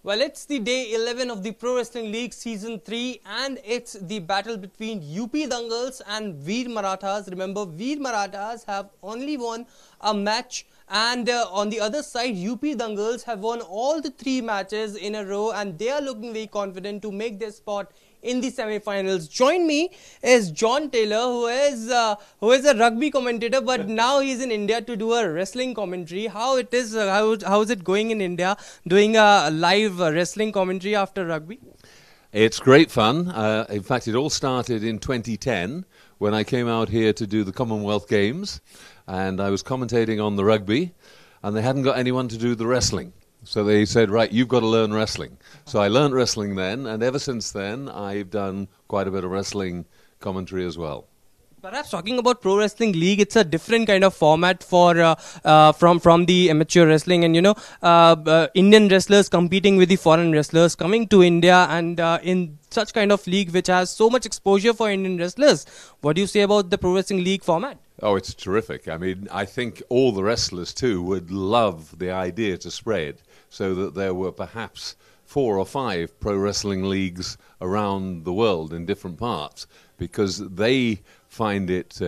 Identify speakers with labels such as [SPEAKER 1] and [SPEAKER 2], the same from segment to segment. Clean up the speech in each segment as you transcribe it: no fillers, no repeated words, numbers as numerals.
[SPEAKER 1] Well, it's the day 11 of the Pro Wrestling League Season 3 and it's the battle between UP Dangals and Veer Marathas. Remember, Veer Marathas have only won a match and on the other side, UP Dangals have won all the 3 matches in a row and they are looking very confident to make their spot in the semi-finals. Join me is John Taylor, who is a rugby commentator, but now he's in India to do a wrestling commentary. How it is? How is it going in India doing a live wrestling commentary after rugby?
[SPEAKER 2] It's great fun. In fact, it all started in 2010 when I came out here to do the Commonwealth Games, and I was commentating on the rugby, and they hadn't got anyone to do the wrestling. So they said, right, you've got to learn wrestling. So I learned wrestling then, and ever since then, I've done quite a bit of wrestling commentary as well.
[SPEAKER 1] Perhaps talking about Pro Wrestling League, it's a different kind of format for from the amateur wrestling, and Indian wrestlers competing with the foreign wrestlers coming to India, and in such kind of league which has so much exposure for Indian wrestlers. What do you say about the Pro Wrestling League format?
[SPEAKER 2] Oh, it's terrific. I mean, I think all the wrestlers too would love the idea to spread so that there were perhaps 4 or 5 pro wrestling leagues around the world in different parts, because they find it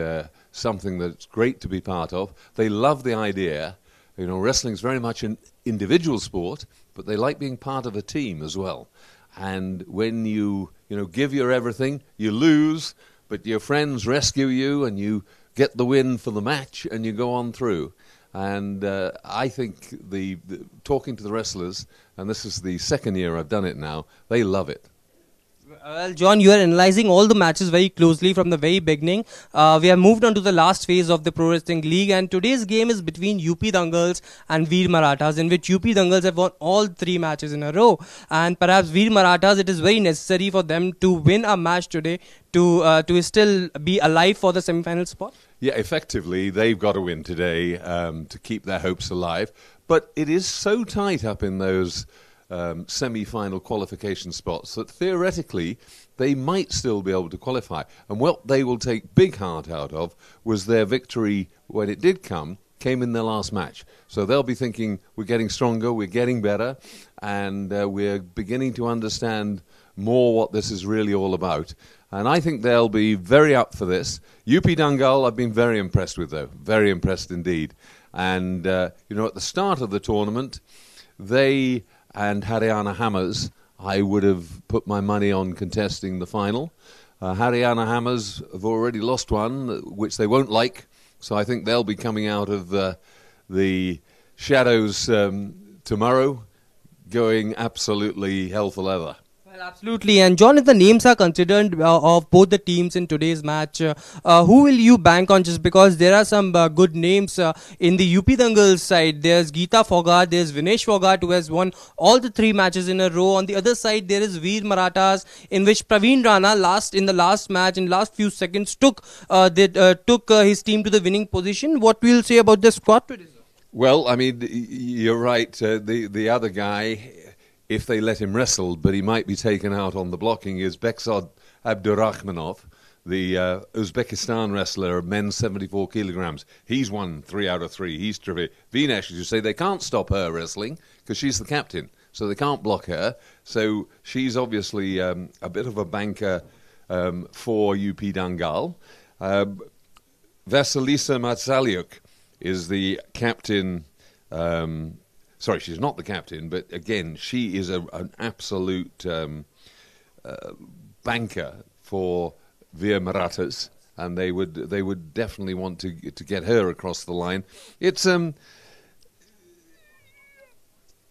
[SPEAKER 2] something that's great to be part of. They love the idea. You know, wrestling is very much an individual sport, but they like being part of a team as well. And when you give your everything, you lose, but your friends rescue you and you get the win for the match and you go on through. And I think the talking to the wrestlers, and this is the second year I've done it now, they love it.
[SPEAKER 1] Well, John, you are analysing all the matches very closely from the very beginning. We have moved on to the last phase of the Pro Wrestling League, and today's game is between UP Dangals and Veer Marathas, in which UP Dangals have won all 3 matches in a row. And perhaps Veer Marathas, it is very necessary for them to win a match today to still be alive for the semi-final spot.
[SPEAKER 2] Yeah, effectively, they've got to win today to keep their hopes alive. But it is so tight up in those semi-final qualification spots that theoretically they might still be able to qualify. And what they will take big heart out of was their victory when it did came in their last match. So they'll be thinking, we're getting stronger, we're getting better, and we're beginning to understand more what this is really all about. And I think they'll be very up for this. UP Dangal, I've been very impressed with, though. Very impressed indeed. And, at the start of the tournament, they and Haryana Hammers, I would have put my money on contesting the final. Haryana Hammers have already lost one, which they won't like. So I think they'll be coming out of the shadows tomorrow, going absolutely hell for leather.
[SPEAKER 1] Well, absolutely. And John, if the names are considered of both the teams in today's match, who will you bank on? Just because there are some good names in the UP Dangals side. There's Geeta Fogart, there's Vinesh Fogart, who has won all the 3 matches in a row. On the other side, there is Veer Marathas, in which Praveen Rana in the last match, in last few seconds, took his team to the winning position. What will you say about the squad today?
[SPEAKER 2] Well, I mean, you're right. The other guy, if they let him wrestle, but he might be taken out on the blocking, is Beksod Abdurrahmanov, the Uzbekistan wrestler, men's 74 kilograms. He's won 3 out of 3. He's terrific. Vinesh, as you say, they can't stop her wrestling because she's the captain, so they can't block her. So she's obviously a bit of a banker for UP Dangal. Vasilisa Matsaliuk is the captain. Sorry, she's not the captain, but again, she is an absolute banker for Veer Marathas, and they would definitely want to get her across the line. It's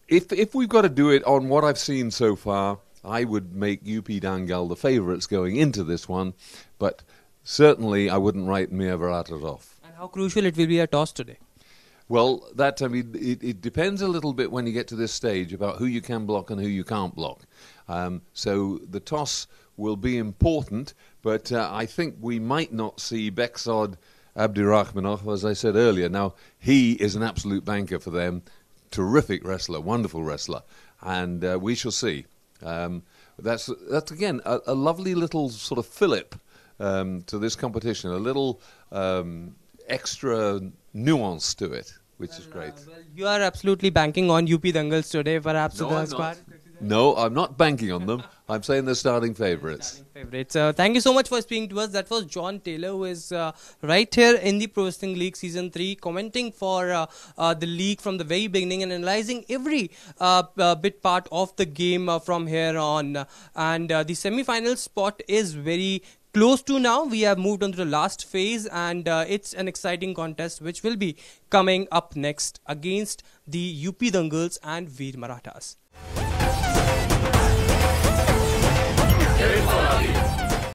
[SPEAKER 2] if we've got to do it on what I've seen so far, I would make UP Dangal the favourites going into this one, but certainly I wouldn't write Veer Marathas off.
[SPEAKER 1] And how crucial it will be a toss today?
[SPEAKER 2] Well, it depends a little bit when you get to this stage about who you can block and who you can't block. So the toss will be important, but I think we might not see Beksod Abdurrahmanov, as I said earlier. Now, he is an absolute banker for them. Terrific wrestler, wonderful wrestler, and we shall see. That's again, a lovely little sort of fillip to this competition, a little extra nuance to it, which is great.
[SPEAKER 1] Well, you are absolutely banking on UP Dangals today, perhaps.
[SPEAKER 2] No, I'm not. No, I'm not banking on them. I'm saying they're starting favourites.
[SPEAKER 1] Thank you so much for speaking to us. That was John Taylor, who is right here in the Pro Wrestling League Season 3, commenting for the league from the very beginning and analysing every bit part of the game from here on. And the semi-final spot is very close to now. We have moved on to the last phase, and it's an exciting contest which will be coming up next against the UP Dangals and Veer Marathas.